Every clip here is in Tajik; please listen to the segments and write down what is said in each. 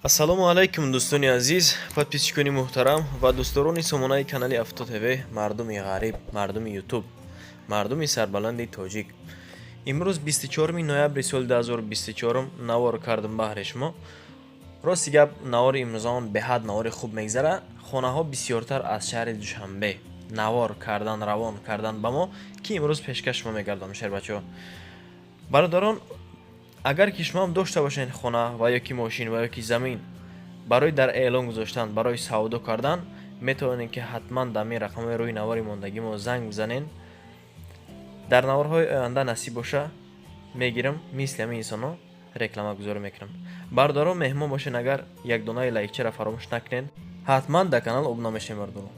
ассалому алайкум дӯстони азиз, подписчикони муҳтарам ва дӯстдорони сомонаи канали Авто ТВ, мардуми ғариб, мардуми ютуб, мардуми сарбаланди тоҷик. имрӯз 24 ноябри соли 2024 навор кардам баҳри шумо. рости гап, навори имрӯзамон беҳад навори хуб мегзара. хонаҳо бисёртар аз шаҳри Душанбе навор кардан, равон кардан ба мо, ки имрӯз пешкаш шумо мегардам шербачаҳо. бародарон, агар ки шумо ҳам дошта бошед хона ва ёки мошин ва ёки замин барои дар эълон гузоштан, барои савдо кардан, метавонед ки ҳатман дар ин рақамҳои рӯи навори мондагӣ мо занг бизанед. дар наворҳои оянда насиб боша мегирам, мисли ҳамин инсонҳо реклама гузорӣ мекунам. бародарон, меҳмон бошед, агар як донаи лайкчаро фаромӯш накунед, ҳатман дар канал обуна мешавед. бародарон,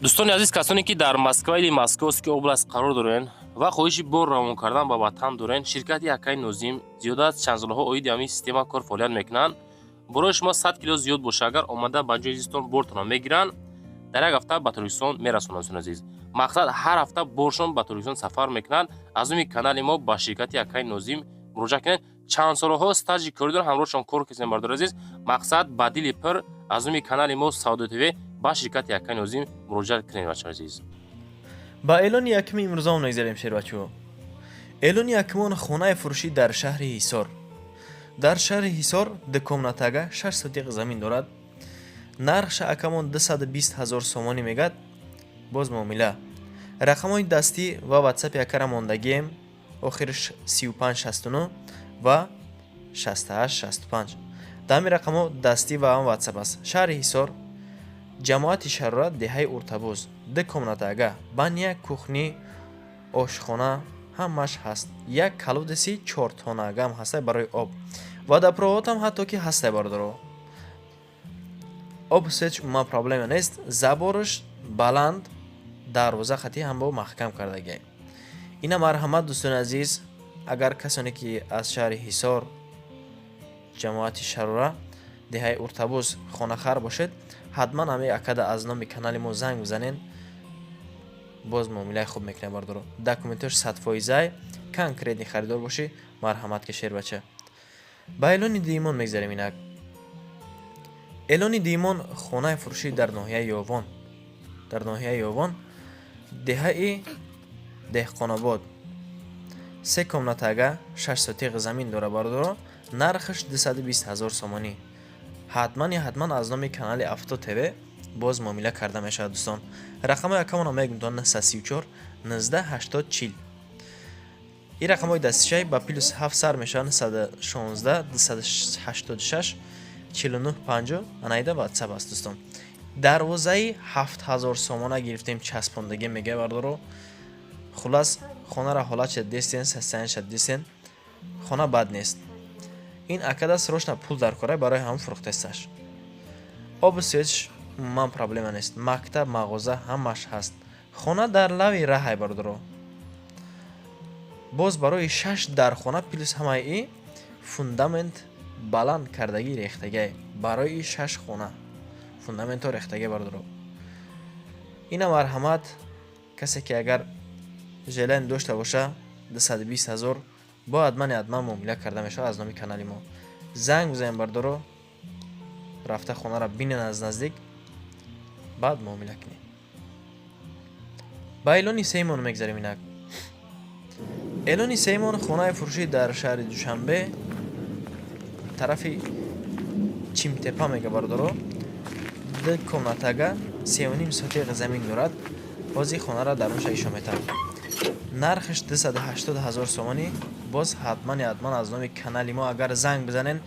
дӯстони азиз, касоне ки дар Москва или Московский област қарор дорен ва хоҳиши бор равон кардан ба ватан дорен, ширкати Акай Нозим зиёда аз чанд солҳо оиди ҳамин система кор фаъолият мекунанд. барои шумо 100 кило зиёд боша, агар омада ба ҷои зистон бортонро мегиранд, дар як ҳафта ба Торкистон мерасонанд. дӯстони азиз, мақсад ҳар ҳафта боршон ба Торкистон сафар мекунанд. аз номи канали мо ба ширкати Акай Нозим муроҷиат кунед. чанд солҳо стажи корӣ доранд, ҳамроҳшон кор кардем. бардор азиз, мақсад ба дили пир аз номи канали мо Савдо ТВ ба ширкати Акай Нозим муроҷиат кунед. бачаҳо азиз, ба эълони якуми имрӯзамон мегзарем шербачаҳо. эълони якумон хонаи фурӯшӣ дар шаҳри Ҳисор. дар шаҳри Ҳисор дукомнатага 6 сотиқ замин дорад. нархша акамон 220 000 сомонӣ мегӯяд. боз муомила. рақамҳои дастӣ ва ватсапи акара мондагием охирш 3569 ва 6865. дар ҳамин рақамҳо дастӣ ва ҳам ватсап аст. шаҳри Ҳисор, ҷамоати Шарора, деҳаи Уртабуз. дукомнатага, бания, кухни, ошхона ҳамаш ҳаст. як калудеси 4 тонагам ҳастай барои об. водопроводам ҳатто ки ҳастай. бардоро, об сеч ма проблема нест. заборш баланд, дарвоза хати ҳам бо маҳкам кардагӣ. ина марҳамат дӯстони азиз, агар касоне ки аз шаҳри Ҳисор, ҷамоати Шарора, деҳаи Уртабуз хонахар бошед, ҳатман ҳамин акада аз номи канали мо занг бизанед. боз муомилаи хуб мекунад. бардоро, документош 100%, конкретни харидор бошӣ. марҳамат ки шербача. ба эълони дуюмон мегзарем. инак эълони дуюмон хонаи фурӯшӣ дар ноҳияи Ёвон. дар ноҳияи Ёвон, деҳаи Деҳқонобод. 3 комнатага 6 сотиқ замин дора. бардоро, нархш 220 000 сомонӣ. ҳатман аз номи канали Авто ТВ боз муомила карда мешавад. дӯстон, рақамҳои акамона мегӯям 934 19 80 40. ин рақамҳои дастишаи ба плюс 7 сар мешаванд. 116 286 49 50 анаида ватсап аст. дӯстон, дарвозаи 7000 сомона гирифтем, часпондагӣ мегӯяд. бардоро, хулас хонара ҳолатша дестен, состояниеша дестен, хона бад нест. ин акада срочно пул даркора барои ҳам фурӯхтасташ. об сеч ман проблема нест. мактаб, мағоза ҳамаш ҳаст. хона дар лави раҳай. бардоро, боз барои 6 дархона плюс ҳамаи и фундамент баланд кардагӣ рехтагӣ. барои 6 хона фундаменто рехтагӣ. бардоро, ина марҳамат, касе ки агар желаен дошта боша 220 000 бо ҳатман муомила карда мешавад аз номи канали мо. занг бизанем. бардоро, рафта хонара бинен аз наздик, баъд муомила кунед. ба эълони сеюмон мегзарем. инак эълони сеюмон хонаи фурӯшӣ дар шаҳри Душанбе, тарафи Чимтепа мега. бардоро, ду комнатага 3.5 сотиқ замин дорад. бози хонара дар он ишо метавад. нархш 280 000 сомонӣ. боз ҳатман аз номи канали мо агар занг бизанен,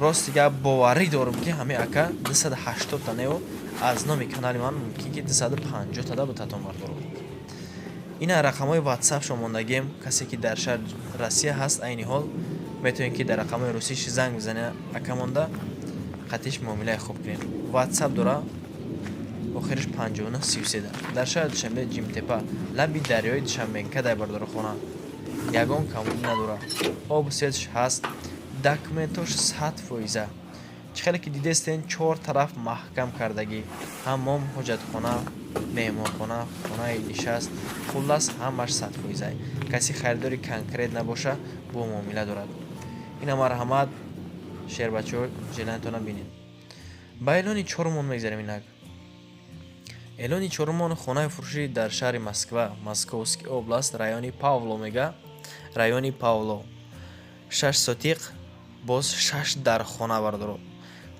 рости гап боварӣ дорам ки ҳамин ака 280 та нео аз номи канали ман мумкин ки 250 та да бутатон. бардоро, ина рақамҳои ватсап шо мондагием. касе ки дар шаҳри Россия ҳаст, айни ҳол метавонед ки дар рақамҳои русиш занг бизанед. ака монда қатиш муомилаи хуб кунед. ватсап дора, охирш 59 33 да. дар шаҳри Душанбе, Ҷимтепа, лаби дарёи Душанбенкадай. бардоро, хона ягон камбуд надора. об сеч ҳаст. документош 100%. чӣ хеле ки дидестен, 4 тараф маҳкам кардагӣ. ҳаммом, ҳоҷатхона, меҳмонхона, хонаи нишаст, хуллас ҳамаш 100%. каси харидори конкрет набоша, бо муомила дорад. ина марҳамат, шербачо жилантона бинед. ба эълони чорумон мегзарем инак. эълони чорумон хонаи фурӯшӣ дар шаҳри Москва, Московский област, райони Павло мега. райони Павло 6 сотиқ боз 6 дар хона бардоро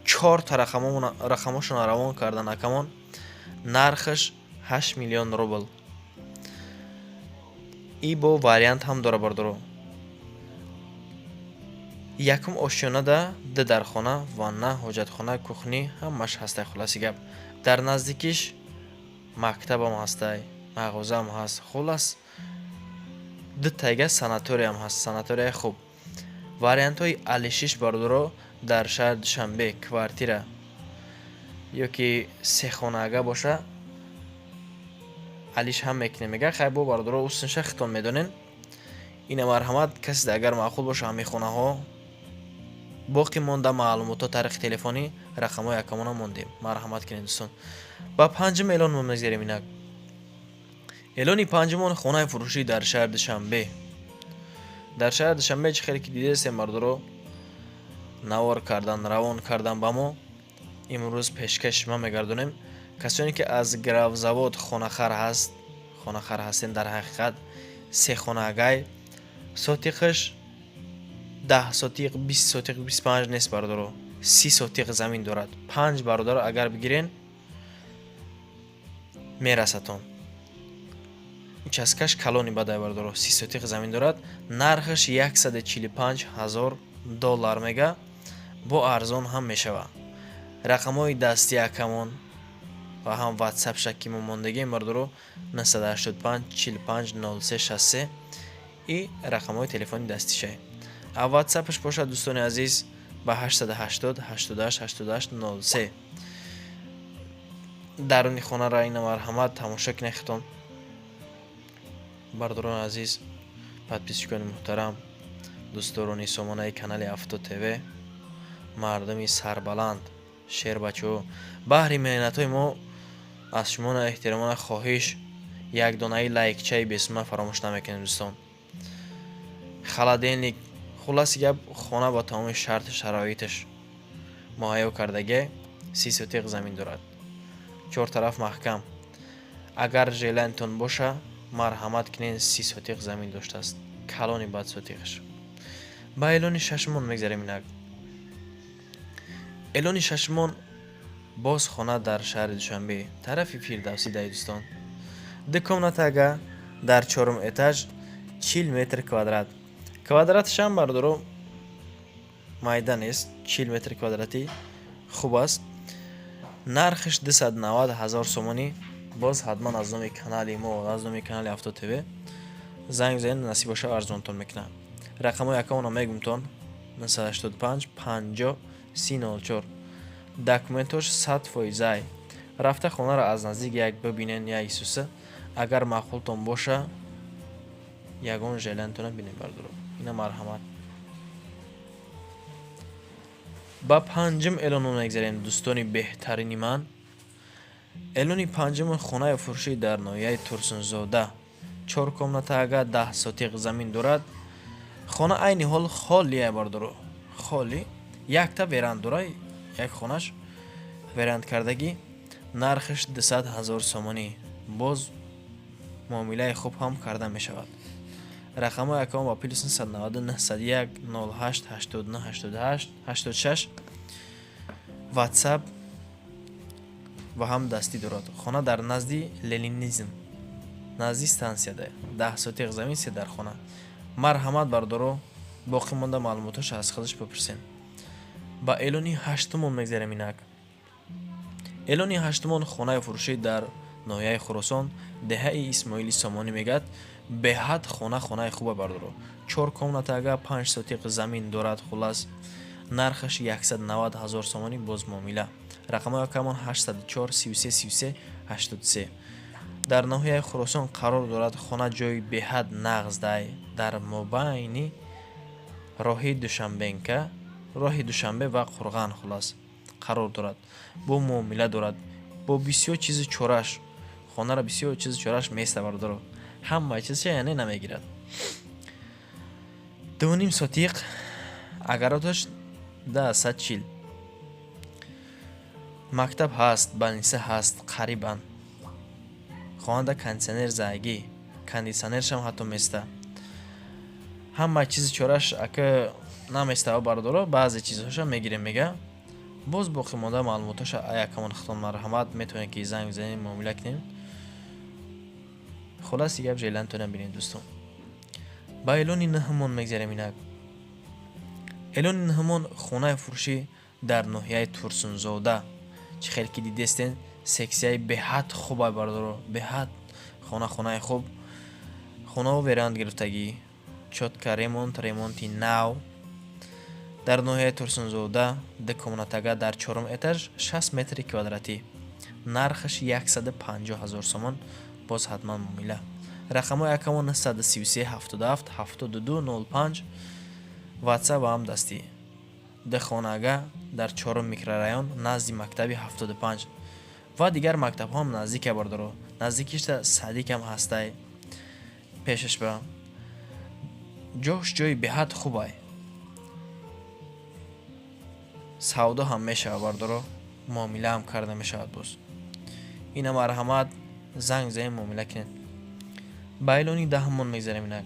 4 та рақамошон равон кардан акамон. нархаш 8 миллион рубл. И бо вариант ҳам дора бардоро. якум ошёнада ду дар хона, ванна, ҳоҷатхона, кухни ҳамаш ҳастай. хулоси гап дар наздикиш мактабам ҳастай, мағозаам ҳаст. хулас ду тайга санаториям ҳаст. санаторияи хуб. вариантҳои алишиш бардоро дар шаҳр Душанбе квартира ёки сехонаага боша алиш ҳам мекунем мега хай бо бардоро устунша хитон медонен. ина марҳамат касида агар маъқул боша ҳамин хонаҳо боқӣ монда маълумото тариқи телефонӣ рақамҳои акамона мондем. марҳамат кунед дӯстон. ба панҷум эълон мегзарем инак. эълони панҷумон хонаи фурӯшӣ дар шаҳр Душанбе. дар шаҳр Душанбе чӣ хеле ки дидесем бардоро навор кардан, равон кардан ба мо имрӯз пешкаш ма мегардонем. касоне ки аз гравзавод хонахар ҳастен дар ҳақиқат сехонаагай сотиқаш 10 сотиқ 20 сотиқ 25 нест бардоро 30 сотиқ замин дорад. 5 бародар агар бигирен мерасатон. участкаш калони бадай бардоро 30 сотиқ замин дорад. нархаш 145,000 доллар мега. бо арзон ҳам мешава. рақамҳои дасти акамон ва ҳам ватсап шаки мо мондагием бардоро 985 45 03 63 и рақамҳои телефони дастишай. а ватсапаш бошад дӯстони азиз ба 880 88 88 03. даруни хонаро ина марҳамат тамошо кунед хитон. бардорони азиз, подписчикони муҳтарам, дӯстдорони сомонаи канали Авто ТВ, мардуми сарбаланд, шербачо, баҳри меҳнатҳои мо аз шумона эҳтиромона хоҳиш як донаи лайкчаи бесума фаромӯш намекунем дӯстон. халаделник хуласи гап хона ба тамоми шарту шароиташ муҳайё кардагӣ 30 сотиқ замин дорад. чортараф маҳкам. агар желантон боша марҳамат кунен 30 сотиқ замин доштааст. калони бад сотиқаш. ба эълони шашмон мегзарем инак. эълони шашмон боз хона дар шаҳри Душанбе тарафи Фирдавсӣ дай дӯстон. ду комнатага дар 4 этаж 40 метр квадрат. квадраташам бардоро майда нест. 40 метр квадратӣ хуб аст. нархаш 290,000 сомонӣ. боз ҳатман аз номи канали мо, аз номи канали Авто ТВ занг бизанед, насиб боша арзонтон мекунам. рақамҳои акаумона мегумтон 985 50 304. документош 100%. рафта хонаро аз наздик як бибинен як исуса. агар маъқултон боша ягон желантона бинем бардоро. ина марҳамат. ба панҷум эълонон мегзарем дӯстони беҳтарини ман. эълони панҷумон хонаи фурӯшӣ дар ноҳияи Турсунзода 4 комнатаага 10 сотиқ замин дорад. хона айни ҳол холие бардоро. холи якта веранд дорад. як хонаш веранд кардагӣ. нархаш 200,000 сомонӣ. боз муомилаи хуб ҳам карда мешавад. рақамҳои акаумон ба +990 901 08 89 88 86 ватсап ва ҳам дастӣ дорад. хона дар назди Ленинизм, назди стансияда 10 сотиқ замин 3 дар хона. марҳамат бардоро боқӣ монда маълумотош аз худаш бипурсен. ба эълони ҳаштумон мегзарем инак. эълони ҳаштумон хонаи фурӯшӣ дар ноҳияи Хуросон деҳаи Исмоили Сомонӣ мегад. беҳад хонаи хуба бардоро. 4 комнатаага 5 сотиқ замин дорад. хулас нархаш 190,000 сомонӣ. боз муомила. рақамҳои акамон 804 33 33 83. дар ноҳияи Хуросон қарор дорад. хона ҷои беҳад нағз дай дар мобайни роҳи Душанбенка, роҳи Душанбе ва Қурған хулас қарор дорад. бо муомила дорад. бо бисёр чизи чораш. хонара бисёр чизи чораш места бардоро. ҳама чизша яъне намегирад. 2.5 сотиқ агаратош 140. мактаб ҳаст, больниса ҳаст, қарибан. хонада кондитсионер зайгӣ, кондитсионершам ҳатто места. ҳама чизи чораш ака наместава бардоро, баъзе чизҳоша мегирем мега. боз боқӣ монда маълумоташа якамон хитон марҳамат метавонем ки занг бизанем, муомила кунем. хулоси гап ҷейлан тунам бинем дӯстон. ба эълони наҳмон мегзарем инак. эълони наҳмон хонаи фурӯшӣ дар ноҳияи Турсунзода. чӣ хел ки дидестен сексияи беҳад хубай бардоро, беҳад хонаи хуб. хонаҳо веранд гирифтагӣ, чотка ремонти нав. дар ноҳияи Турсунзода декомнатага дар 4 этаж 6 метри квадратӣ. нархаш 150 000 сомон. боз ҳатман муомила. рақамҳои акамон 133 77 72 05 ватсап ва ҳам дастӣ. дехонага дар 4 микрорайон назди мактаби 75 ва дигар мактабҳо ҳам наздика бардоро. наздикишта садикам ҳастай. пешаш ба ҷош ҷои беҳад хубай. савдо ҳам мешава бардоро, муомила ҳам карда мешавад. боз ина марҳамат, занг занем, муомила кунед. ба эълони даҳмон мегзарем инак.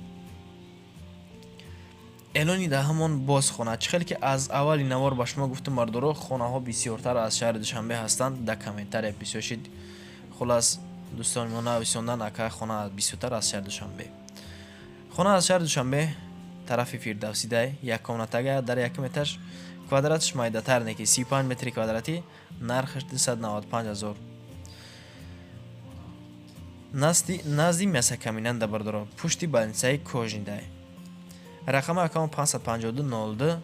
эълони даҳмон боз хона. чӣ хел ки аз аввали навор ба шумо гуфтам бардоро, хонаҳо бисёртар аз шаҳри Душанбе ҳастанд. да комментария бисёршид. хулас дӯстони мо нависондан ака хона бисёртар аз шаҳри Душанбе. хона аз шаҳри Душанбе тарафи Фирдавсидай, як комнатага дар 1 этаж, квадратиш майдатар неки 35 метри квадратӣ, нархаш 295 000. назди мясакаминанда бардоро, пушти больницаи Кожнидай. рақами акаун 552 02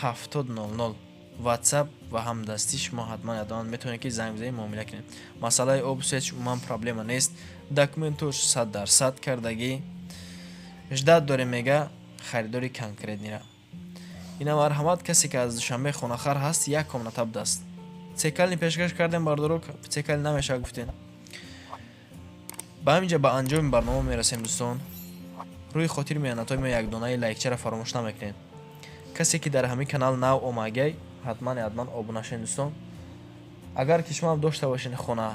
70 00. ватсап ва ҳамдастӣ шумо ҳатман ядоман метавонед ки занг бизанед, муомила кунед. масъалаи об суяч умуман проблема нест. документош 100% кардагӣ. ждат дорем мега харидори конкретнира. ина марҳамат, касе ки аз Душанбе хонахар ҳаст, як комната будаст. цекални пешкаш кардем бардоро, цекали намеша гуфтен. ба ҳаминҷа ба анҷоми барнома мерасем дӯстон. рӯи хотири меҳнатҳои мо якдонаи лайкчара фаромӯш намекунед. касе ки дар ҳамин канал нав омагай, ҳатман обуна шавед дӯстон. агар ки шумо дошта бошед хона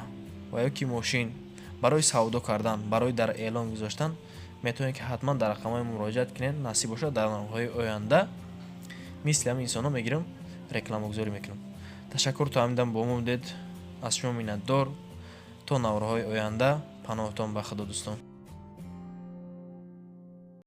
ва ё ки мошин барои савдо кардан, барои дар эълон гузоштан, метавонед ки ҳатман дар рақамҳои муроҷиат кунед. насиб бошад дар навҳои оянда мисли ҳамин инсонҳо мегирам, рекламагузорӣ мекунам. ташаккур то ҳамин дам бо мо будед. аз шумо миннатдор. то навраҳои оянда паноҳтон ба худо дӯстон.